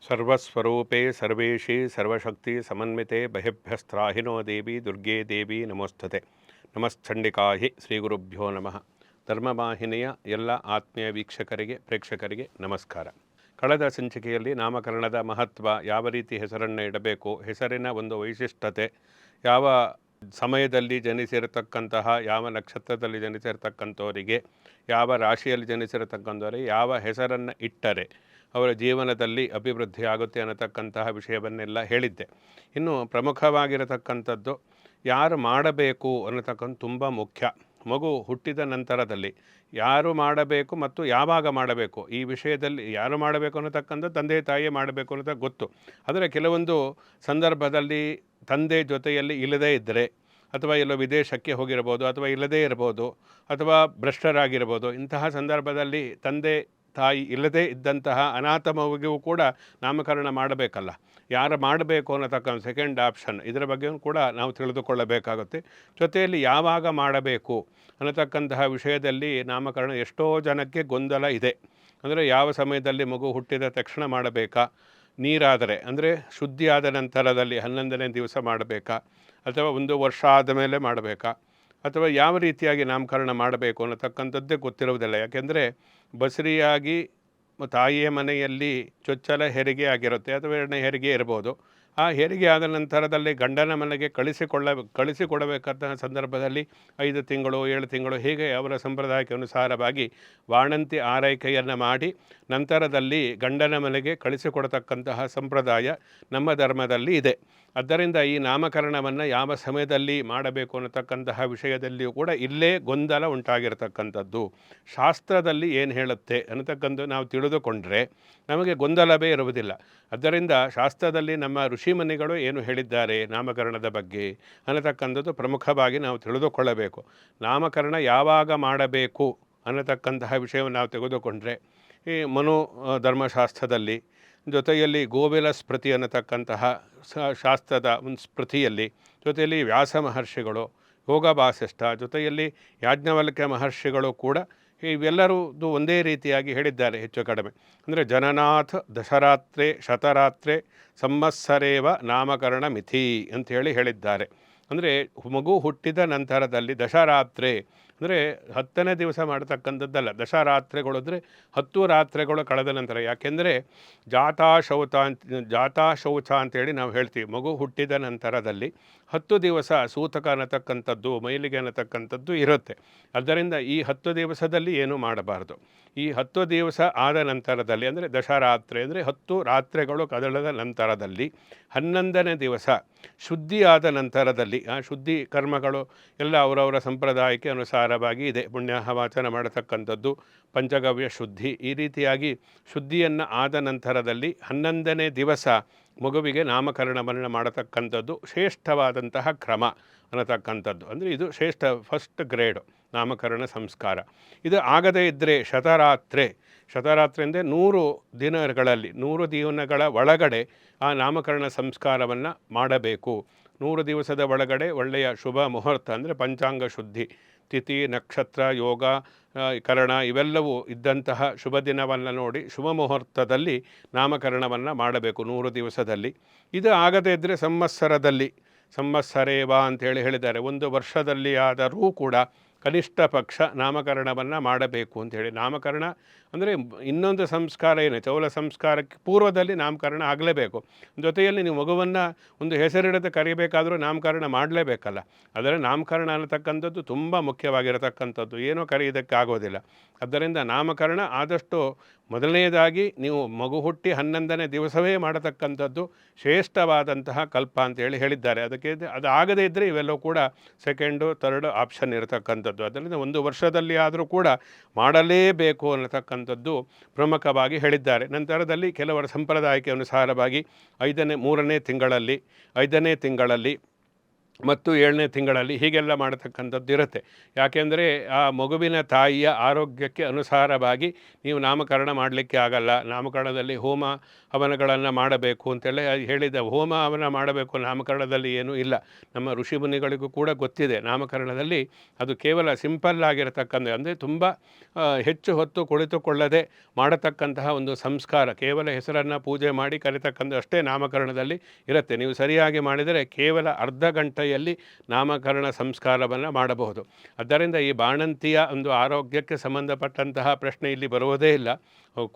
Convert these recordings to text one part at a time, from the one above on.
ಸರ್ವಸ್ವರೂಪೇ ಸರ್ವೇಶಿ ಸರ್ವಶಕ್ತಿ ಸಮನ್ವಿತೆ ಬಹಿಭ್ಯಸ್ತ್ರಾಹಿನೋ ದೇವಿ ದುರ್ಗೆ ದೇವಿ ನಮೋಸ್ತುತೆ. ನಮಶ್ಚಂಡಿಕಾಹಿ ಶ್ರೀ ಗುರುಭ್ಯೋ ನಮಃ. ಧರ್ಮವಾಹಿನಿಯ ಎಲ್ಲ ಆತ್ಮೀಯ ವೀಕ್ಷಕರಿಗೆ ಪ್ರೇಕ್ಷಕರಿಗೆ ನಮಸ್ಕಾರ. ಕಳೆದ ಸಂಚಿಕೆಯಲ್ಲಿ ನಾಮಕರಣದ ಮಹತ್ವ, ಯಾವ ರೀತಿ ಹೆಸರನ್ನು ಇಡಬೇಕು, ಹೆಸರಿನ ಒಂದು ವೈಶಿಷ್ಟ್ಯತೆ, ಯಾವ ಸಮಯದಲ್ಲಿ ಜನಿಸಿರತಕ್ಕಂತಹ, ಯಾವ ನಕ್ಷತ್ರದಲ್ಲಿ ಜನಿಸಿರತಕ್ಕಂಥವರಿಗೆ, ಯಾವ ರಾಶಿಯಲ್ಲಿ ಜನಿಸಿರತಕ್ಕಂಥವರಿಗೆ ಯಾವ ಹೆಸರನ್ನು ಇಟ್ಟರೆ ಅವರ ಜೀವನದಲ್ಲಿ ಅಭಿವೃದ್ಧಿ ಆಗುತ್ತೆ ಅನ್ನತಕ್ಕಂತಹ ವಿಷಯವನ್ನೆಲ್ಲ ಹೇಳಿದ್ದೆ. ಇನ್ನು ಪ್ರಮುಖವಾಗಿರತಕ್ಕಂಥದ್ದು ಯಾರು ಮಾಡಬೇಕು ಅನ್ನತಕ್ಕಂಥ ತುಂಬ ಮುಖ್ಯ. ಮಗು ಹುಟ್ಟಿದ ನಂತರದಲ್ಲಿ ಯಾರು ಮಾಡಬೇಕು ಮತ್ತು ಯಾವಾಗ ಮಾಡಬೇಕು, ಈ ವಿಷಯದಲ್ಲಿ ಯಾರು ಮಾಡಬೇಕು ಅನ್ನತಕ್ಕಂಥ ತಂದೆ ತಾಯಿಯೇ ಮಾಡಬೇಕು ಅನ್ನೋದು ಗೊತ್ತು. ಆದರೆ ಕೆಲವೊಂದು ಸಂದರ್ಭದಲ್ಲಿ ತಂದೆ ಜೊತೆಯಲ್ಲಿ ಇಲ್ಲದೇ ಇದ್ದರೆ, ಅಥವಾ ಎಲ್ಲೋ ವಿದೇಶಕ್ಕೆ ಹೋಗಿರ್ಬೋದು, ಅಥವಾ ಇಲ್ಲದೇ ಇರ್ಬೋದು, ಅಥವಾ ಭ್ರಷ್ಟರಾಗಿರ್ಬೋದು, ಇಂತಹ ಸಂದರ್ಭದಲ್ಲಿ ತಂದೆ ತಾಯಿ ಇಲ್ಲದೇ ಇದ್ದಂತಹ ಅನಾಥ ಮಗುವಿಗೂ ಕೂಡ ನಾಮಕರಣ ಮಾಡಬೇಕಲ್ಲ. ಯಾರು ಮಾಡಬೇಕು ಅನ್ನತಕ್ಕಂಥ ಸೆಕೆಂಡ್ ಆಪ್ಷನ್, ಇದರ ಬಗ್ಗೆಯೂ ಕೂಡ ನಾವು ತಿಳಿದುಕೊಳ್ಳಬೇಕಾಗುತ್ತೆ. ಜೊತೆಯಲ್ಲಿ ಯಾವಾಗ ಮಾಡಬೇಕು ಅನ್ನತಕ್ಕಂತಹ ವಿಷಯದಲ್ಲಿ ನಾಮಕರಣ ಎಷ್ಟೋ ಜನಕ್ಕೆ ಗೊಂದಲ ಇದೆ. ಅಂದರೆ ಯಾವ ಸಮಯದಲ್ಲಿ ಮಗು ಹುಟ್ಟಿದ ತಕ್ಷಣ ಮಾಡಬೇಕಾ, ನೀರಾದರೆ ಅಂದರೆ ಶುದ್ಧಿಯಾದ ನಂತರದಲ್ಲಿ 11ನೇ ದಿವಸ ಮಾಡಬೇಕಾ, ಅಥವಾ 1 ವರ್ಷ ಆದ ಮೇಲೆ ಮಾಡಬೇಕಾ, ಅಥವಾ ಯಾವ ರೀತಿಯಾಗಿ ನಾಮಕರಣ ಮಾಡಬೇಕು ಅನ್ನತಕ್ಕಂಥದ್ದೇ ಗೊತ್ತಿರುವುದಿಲ್ಲ. ಯಾಕೆಂದರೆ ಬಸರಿಯಾಗಿ ತಾಯಿಯ ಮನೆಯಲ್ಲಿ ಚೊಚ್ಚಲ ಹೆರಿಗೆ ಆಗಿರುತ್ತೆ, ಅಥವಾ 2ನೇ ಹೆರಿಗೆ ಇರ್ಬೋದು. ಆ ಹೆರಿಗೆ ಆದ ನಂತರದಲ್ಲಿ ಗಂಡನ ಮನೆಗೆ ಕಳಿಸಿಕೊಡಬೇಕಾದ ಸಂದರ್ಭದಲ್ಲಿ 5 ತಿಂಗಳು 7 ತಿಂಗಳು ಹೀಗೆ ಅವರ ಸಂಪ್ರದಾಯಕ್ಕೆ ಅನುಸಾರವಾಗಿ ಬಾಣಂತಿ ಆರೈಕೆಯನ್ನು ಮಾಡಿ ನಂತರದಲ್ಲಿ ಗಂಡನ ಮನೆಗೆ ಕಳಿಸಿಕೊಡತಕ್ಕಂತಹ ಸಂಪ್ರದಾಯ ನಮ್ಮ ಧರ್ಮದಲ್ಲಿ ಇದೆ. ಆದ್ದರಿಂದ ಈ ನಾಮಕರಣವನ್ನು ಯಾವ ಸಮಯದಲ್ಲಿ ಮಾಡಬೇಕು ಅನ್ನತಕ್ಕಂತಹ ವಿಷಯದಲ್ಲಿಯೂ ಕೂಡ ಇಲ್ಲೇ ಗೊಂದಲ ಉಂಟಾಗಿರತಕ್ಕಂಥದ್ದು. ಶಾಸ್ತ್ರದಲ್ಲಿ ಏನು ಹೇಳುತ್ತೆ ಅನ್ನತಕ್ಕಂಥ ನಾವು ತಿಳಿದುಕೊಂಡ್ರೆ ನಮಗೆ ಗೊಂದಲವೇ ಇರುವುದಿಲ್ಲ. ಆದ್ದರಿಂದ ಶಾಸ್ತ್ರದಲ್ಲಿ ನಮ್ಮ ಋಷಿಮುನಿಗಳು ಏನು ಹೇಳಿದ್ದಾರೆ ನಾಮಕರಣದ ಬಗ್ಗೆ ಅನ್ನತಕ್ಕಂಥದ್ದು ಪ್ರಮುಖವಾಗಿ ನಾವು ತಿಳಿದುಕೊಳ್ಳಬೇಕು. ನಾಮಕರಣ ಯಾವಾಗ ಮಾಡಬೇಕು ಅನ್ನತಕ್ಕಂತಹ ವಿಷಯವನ್ನು ನಾವು ತೆಗೆದುಕೊಂಡ್ರೆ ಈ ಮನು ಧರ್ಮಶಾಸ್ತ್ರದಲ್ಲಿ, ಜೊತೆಯಲ್ಲಿ ಗೋವಿಲ ಸ್ಮೃತಿ ಅನ್ನತಕ್ಕಂತಹ ಶಾಸ್ತ್ರದ ಒಂದು ಸ್ಮೃತಿಯಲ್ಲಿ, ಜೊತೆಯಲ್ಲಿ ವ್ಯಾಸ ಮಹರ್ಷಿಗಳು, ಯೋಗ ವಾಸಿಷ್ಠ, ಜೊತೆಯಲ್ಲಿ ಯಾಜ್ಞವಲ್ಕ್ಯ ಮಹರ್ಷಿಗಳು ಕೂಡ ಇವೆಲ್ಲರದು ಒಂದೇ ರೀತಿಯಾಗಿ ಹೇಳಿದ್ದಾರೆ ಹೆಚ್ಚು ಕಡಿಮೆ. ಅಂದರೆ ಜನನಾಥ ದಶರಾತ್ರೆ ಶತರಾತ್ರೆ ಸಂವತ್ಸರೇವ ನಾಮಕರಣ ಮಿಥಿ ಅಂಥೇಳಿ ಹೇಳಿದ್ದಾರೆ. ಅಂದರೆ ಮಗು ಹುಟ್ಟಿದ ನಂತರದಲ್ಲಿ ದಶರಾತ್ರೆ ಅಂದರೆ 10ನೇ ದಿವಸ ಮಾಡತಕ್ಕಂಥದ್ದಲ್ಲ. ದಶರಾತ್ರೆಗಳು ಅಂದರೆ 10 ರಾತ್ರೆಗಳು ಕಳೆದ ನಂತರ. ಯಾಕೆಂದರೆ ಜಾತಾ ಶೌಚ ಅಂತೇಳಿ ನಾವು ಹೇಳ್ತೀವಿ. ಮಗು ಹುಟ್ಟಿದ ನಂತರದಲ್ಲಿ 10 ದಿವಸ ಸೂತಕ ಅನ್ನತಕ್ಕಂಥದ್ದು, ಮೈಲಿಗೆ ಅನ್ನತಕ್ಕಂಥದ್ದು ಇರುತ್ತೆ. ಆದ್ದರಿಂದ ಈ 10 ದಿವಸದಲ್ಲಿ ಏನೂ ಮಾಡಬಾರ್ದು. ಈ 10 ದಿವಸ ಆದ ನಂತರದಲ್ಲಿ ಅಂದರೆ ದಶರಾತ್ರೆ ಅಂದರೆ 10 ರಾತ್ರೆಗಳು ಕಳೆದ ನಂತರದಲ್ಲಿ 11ನೇ ದಿವಸ ಶುದ್ಧಿಯಾದ ನಂತರದಲ್ಲಿ, ಆ ಶುದ್ಧಿ ಕರ್ಮಗಳು ಎಲ್ಲ ಅವರವರ ಸಂಪ್ರದಾಯಕ್ಕೆ ಅನುಸಾರವಾಗಿ ಇದೆ. ಪುಣ್ಯಾಹವಾಚನ ಮಾಡತಕ್ಕಂಥದ್ದು, ಪಂಚಗವ್ಯ ಶುದ್ಧಿ, ಈ ರೀತಿಯಾಗಿ ಶುದ್ಧಿಯನ್ನು ಆದ ನಂತರದಲ್ಲಿ 11ನೇ ದಿವಸ ಮಗುವಿಗೆ ನಾಮಕರಣವನ್ನು ಮಾಡತಕ್ಕಂಥದ್ದು ಶ್ರೇಷ್ಠವಾದಂತಹ ಕ್ರಮ ಅನ್ನತಕ್ಕಂಥದ್ದು. ಅಂದರೆ ಇದು ಶ್ರೇಷ್ಠ ಫಸ್ಟ್ ಗ್ರೇಡು ನಾಮಕರಣ ಸಂಸ್ಕಾರ. ಇದು ಆಗದೇ ಇದ್ದರೆ ಶತರಾತ್ರೆ ಅಂದರೆ 100 ದಿನಗಳಲ್ಲಿ 100 ದಿನಗಳ ಒಳಗಡೆ ಆ ನಾಮಕರಣ ಸಂಸ್ಕಾರವನ್ನು ಮಾಡಬೇಕು. 100 ದಿವಸದ ಒಳಗಡೆ ಒಳ್ಳೆಯ ಶುಭ ಮುಹೂರ್ತ ಅಂದರೆ ಪಂಚಾಂಗ ಶುದ್ಧಿ, ತಿಥಿ ನಕ್ಷತ್ರ ಯೋಗ ಕರಣ ಇವೆಲ್ಲವೂ ಇದ್ದಂತಹ ಶುಭ ದಿನವನ್ನು ನೋಡಿ ಶುಭ ಮುಹೂರ್ತದಲ್ಲಿ ನಾಮಕರಣವನ್ನು ಮಾಡಬೇಕು 100 ದಿವಸದಲ್ಲಿ. ಇದು ಆಗದೇ ಇದ್ದರೆ ಸಂವತ್ಸರೇವ ಅಂತೇಳಿ ಹೇಳಿದ್ದಾರೆ. 1 ವರ್ಷದಲ್ಲಿ ಆದರೂ ಕೂಡ ಕನಿಷ್ಠ ಪಕ್ಷ ನಾಮಕರಣವನ್ನು ಮಾಡಬೇಕು ಅಂಥೇಳಿ. ನಾಮಕರಣ ಅಂದರೆ ಇನ್ನೊಂದು ಸಂಸ್ಕಾರ ಏನು, ಚೌಲ ಸಂಸ್ಕಾರಕ್ಕೆ ಪೂರ್ವದಲ್ಲಿ ನಾಮಕರಣ ಆಗಲೇಬೇಕು. ಜೊತೆಯಲ್ಲಿ ನೀವು ಮಗುವನ್ನು ಒಂದು ಹೆಸರಿಡದೆ ಕರಿಬೇಕಾದರೂ ನಾಮಕರಣ ಮಾಡಲೇಬೇಕಲ್ಲ. ಅದರ ನಾಮಕರಣ ಅನ್ನತಕ್ಕಂಥದ್ದು ತುಂಬ ಮುಖ್ಯವಾಗಿರತಕ್ಕಂಥದ್ದು, ಏನೋ ಕರೆಯೋದಕ್ಕಾಗೋದಿಲ್ಲ. ಆದ್ದರಿಂದ ನಾಮಕರಣ ಆದಷ್ಟು ಮೊದಲನೆಯದಾಗಿ ನೀವು ಮಗು ಹುಟ್ಟಿ 11ನೇ ದಿವಸವೇ ಮಾಡತಕ್ಕಂಥದ್ದು ಶ್ರೇಷ್ಠವಾದಂತಹ ಕಲ್ಪ ಅಂತೇಳಿ ಹೇಳಿದ್ದಾರೆ. ಅದಕ್ಕೆ ಅದು ಆಗದೇ ಇದ್ದರೆ ಇವೆಲ್ಲವೂ ಕೂಡ ಸೆಕೆಂಡು ಥರ್ಡ್ ಆಪ್ಷನ್ ಇರತಕ್ಕಂಥದ್ದು. ಅದರಿಂದ 1 ವರ್ಷದಲ್ಲಿ ಆದರೂ ಕೂಡ ಮಾಡಲೇಬೇಕು ಅನ್ನತಕ್ಕಂಥದ್ದು ಪ್ರಮುಖವಾಗಿ ಹೇಳಿದ್ದಾರೆ. ನಂತರದಲ್ಲಿ ಕೆಲವರ ಸಂಪ್ರದಾಯಕ್ಕೆ ಅನುಸಾರವಾಗಿ 5ನೇ 3ನೇ ತಿಂಗಳಲ್ಲಿ ಮತ್ತು 7ನೇ ತಿಂಗಳಲ್ಲಿ ಹೀಗೆಲ್ಲ ಮಾಡತಕ್ಕಂಥದ್ದು ಇರುತ್ತೆ. ಯಾಕೆಂದರೆ ಆ ಮಗುವಿನ ತಾಯಿಯ ಆರೋಗ್ಯಕ್ಕೆ ಅನುಸಾರವಾಗಿ ನೀವು ನಾಮಕರಣ ಮಾಡಲಿಕ್ಕೆ ಆಗಲ್ಲ. ನಾಮಕರಣದಲ್ಲಿ ಹೋಮ ಹವನಗಳನ್ನು ಮಾಡಬೇಕು ಅಂತೆಲ್ಲ ಹೇಳಿದ. ಹೋಮ ಹವನ ಮಾಡಬೇಕು ನಾಮಕರಣದಲ್ಲಿ ಏನೂ ಇಲ್ಲ. ನಮ್ಮ ಋಷಿಮುನಿಗಳಿಗೂ ಕೂಡ ಗೊತ್ತಿದೆ. ನಾಮಕರಣದಲ್ಲಿ ಅದು ಕೇವಲ ಸಿಂಪಲ್ ಆಗಿರತಕ್ಕಂಥ, ಅಂದರೆ ತುಂಬ ಹೆಚ್ಚು ಹೊತ್ತು ಕುಳಿತುಕೊಳ್ಳದೆ ಮಾಡತಕ್ಕಂತಹ ಒಂದು ಸಂಸ್ಕಾರ, ಕೇವಲ ಹೆಸರನ್ನು ಪೂಜೆ ಮಾಡಿ ಕರೀತಕ್ಕಂಥ ಅಷ್ಟೇ ನಾಮಕರಣದಲ್ಲಿ ಇರುತ್ತೆ. ನೀವು ಸರಿಯಾಗಿ ಮಾಡಿದರೆ ಕೇವಲ ಅರ್ಧ ಗಂಟೆಯಲ್ಲಿ ನಾಮಕರಣ ಸಂಸ್ಕಾರವನ್ನು ಮಾಡಬಹುದು. ಆದ್ದರಿಂದ ಈ ಬಾಣಂತಿಯ ಒಂದು ಆರೋಗ್ಯಕ್ಕೆ ಸಂಬಂಧಪಟ್ಟಂತಹ ಪ್ರಶ್ನೆ ಇಲ್ಲಿ ಬರುವುದೇ ಇಲ್ಲ.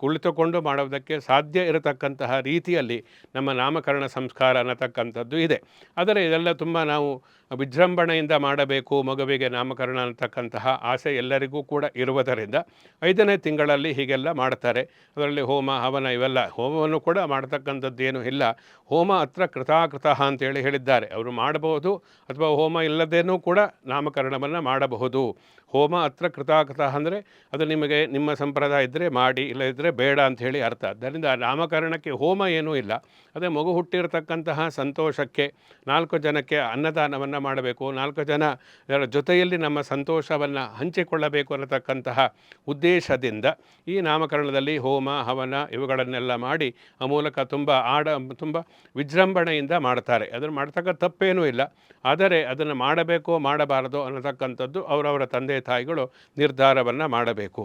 ಕುಳಿತುಕೊಂಡು ಮಾಡೋದಕ್ಕೆ ಸಾಧ್ಯ ಇರತಕ್ಕಂತಹ ರೀತಿಯಲ್ಲಿ ನಮ್ಮ ನಾಮಕರಣ ಸಂಸ್ಕಾರ ಅನ್ನತಕ್ಕಂಥದ್ದು ಇದೆ. ಆದರೆ ಇದೆಲ್ಲ ತುಂಬ ನಾವು ವಿಜೃಂಭಣೆಯಿಂದ ಮಾಡಬೇಕು ಮಗುವಿಗೆ ನಾಮಕರಣ ಅನ್ನತಕ್ಕಂತಹ ಆಸೆ ಎಲ್ಲರಿಗೂ ಕೂಡ ಇರುವುದರಿಂದ 5ನೇ ತಿಂಗಳಲ್ಲಿ ಹೀಗೆಲ್ಲ ಮಾಡ್ತಾರೆ. ಅದರಲ್ಲಿ ಹೋಮ ಹವನ ಇವೆಲ್ಲ, ಹೋಮವನ್ನು ಕೂಡ ಮಾಡ್ತಕ್ಕಂಥದ್ದು ಏನೂ ಇಲ್ಲ. ಹೋಮ ಅತ್ರ ಕೃತಾಕೃತಃ ಅಂತೇಳಿ ಹೇಳಿದ್ದಾರೆ. ಅವರು ಮಾಡಬಹುದು, ಅಥವಾ ಹೋಮ ಇಲ್ಲದೇನೂ ಕೂಡ ನಾಮಕರಣವನ್ನು ಮಾಡಬಹುದು. ಹೋಮ ಅತ್ರ ಕೃತಾಕೃತಃ ಅಂದರೆ ಅದು ನಿಮಗೆ ನಿಮ್ಮ ಸಂಪ್ರದಾಯ ಇದ್ದರೆ ಮಾಡಿ, ಇಲ್ಲದಿದ್ದರೆ ಬೇಡ ಅಂಥೇಳಿ ಅರ್ಥ. ಆದ್ದರಿಂದ ನಾಮಕರಣಕ್ಕೆ ಹೋಮ ಏನೂ ಇಲ್ಲ. ಅದೇ ಮಗು ಹುಟ್ಟಿರತಕ್ಕಂತಹ ಸಂತೋಷಕ್ಕೆ 4 ಜನಕ್ಕೆ ಅನ್ನದಾನವನ್ನು ಮಾಡಬೇಕು, 4 ಜನರ ಜೊತೆಯಲ್ಲಿ ನಮ್ಮ ಸಂತೋಷವನ್ನು ಹಂಚಿಕೊಳ್ಳಬೇಕು ಅನ್ನತಕ್ಕಂತಹ ಉದ್ದೇಶದಿಂದ ಈ ನಾಮಕರಣದಲ್ಲಿ ಹೋಮ ಹವನ ಇವುಗಳನ್ನೆಲ್ಲ ಮಾಡಿ ಆ ಮೂಲಕ ತುಂಬ ವಿಜೃಂಭಣೆಯಿಂದ ಮಾಡ್ತಾರೆ. ಅದನ್ನು ಮಾಡ್ತಕ್ಕ ತಪ್ಪೇನೂ ಇಲ್ಲ. ಆದರೆ ಅದನ್ನು ಮಾಡಬೇಕೋ ಮಾಡಬಾರದೋ ಅನ್ನತಕ್ಕಂಥದ್ದು ಅವರವರ ತಂದೆ ತಾಯಿಗಳು ನಿರ್ಧಾರವನ್ನು ಮಾಡಬೇಕು.